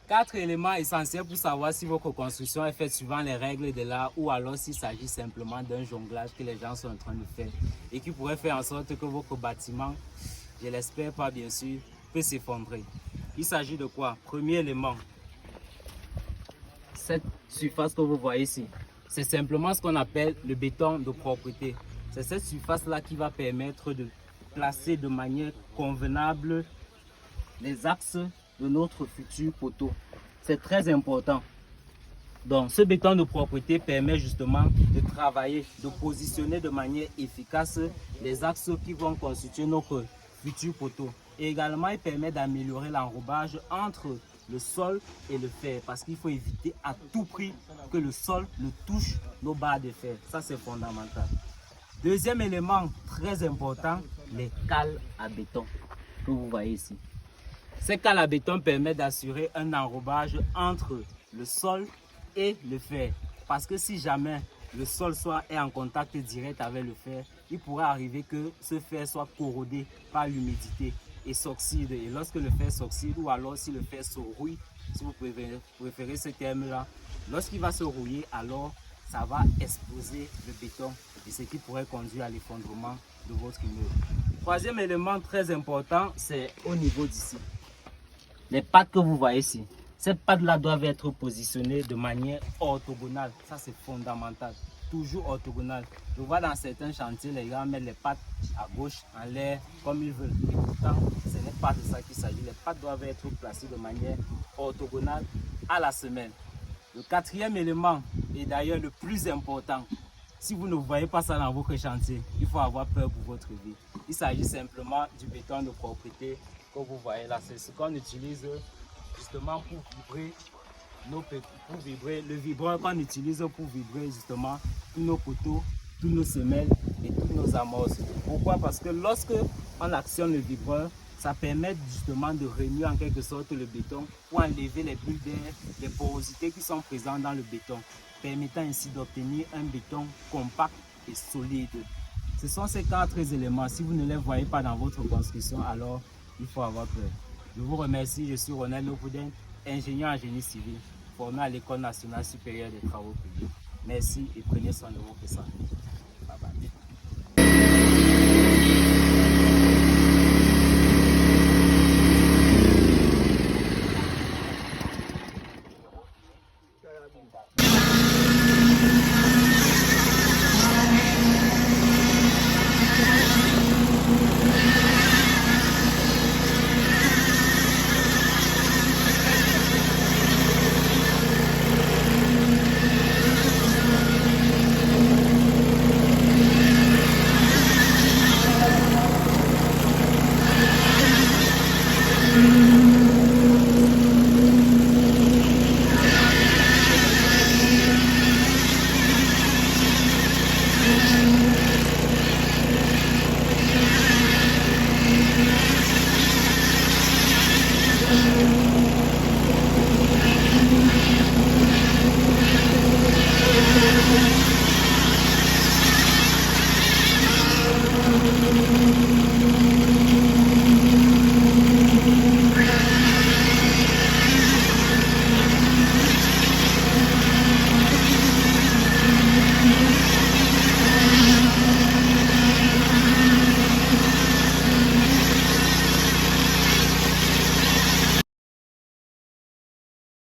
4 éléments essentiels pour savoir si votre construction est faite suivant les règles de l'art ou alors s'il s'agit simplement d'un jonglage que les gens sont en train de faire et qui pourrait faire en sorte que votre bâtiment, je l'espère pas bien sûr, peut s'effondrer. Il s'agit de quoi? Premier élément, cette surface que vous voyez ici, c'est simplement ce qu'on appelle le béton de propreté. C'est cette surface-là qui va permettre de placer de manière convenable les axes de notre futur poteau. C'est très important. Donc, ce béton de propreté permet justement de travailler, de positionner de manière efficace les axes qui vont constituer notre futur poteau. Et également, il permet d'améliorer l'enrobage entre le sol et le fer parce qu'il faut éviter à tout prix que le sol ne touche nos barres de fer. Ça, c'est fondamental. Deuxième élément très important, les cales à béton que vous voyez ici. Ces cales à béton permettent d'assurer un enrobage entre le sol et le fer. Parce que si jamais le sol est en contact direct avec le fer, il pourrait arriver que ce fer soit corrodé par l'humidité et s'oxyde. Et lorsque le fer s'oxyde ou alors si le fer se rouille, si vous préférez ce terme-là, lorsqu'il va se rouiller, alors ça va exploser le béton et ce qui pourrait conduire à l'effondrement de votre immeuble. Troisième élément très important, c'est au niveau d'ici. Les pattes que vous voyez ici, ces pattes-là doivent être positionnées de manière orthogonale. Ça, c'est fondamental. Toujours orthogonale. Je vois dans certains chantiers, les gars mettent les pattes à gauche, en l'air, comme ils veulent. Et pourtant, ce n'est pas de ça qu'il s'agit. Les pattes doivent être placées de manière orthogonale à la semelle. Le quatrième élément, et d'ailleurs le plus important, si vous ne voyez pas ça dans votre chantier, il faut avoir peur pour votre vie. Il s'agit simplement du béton de propreté que vous voyez là. C'est ce qu'on utilise justement pour vibrer, le vibreur qu'on utilise pour vibrer justement tous nos poteaux, tous nos semelles et toutes nos amorces. Pourquoi? Parce que lorsque on actionne le vibreur, ça permet justement de remuer en quelque sorte le béton pour enlever les bulles d'air, les porosités qui sont présentes dans le béton, permettant ainsi d'obtenir un béton compact et solide. Ce sont ces 4 éléments. Si vous ne les voyez pas dans votre construction, alors il faut avoir peur. Je vous remercie. Je suis Ronald Lopouden, ingénieur en génie civil, formé à l'École nationale supérieure des travaux publics. Merci et prenez soin de votre santé.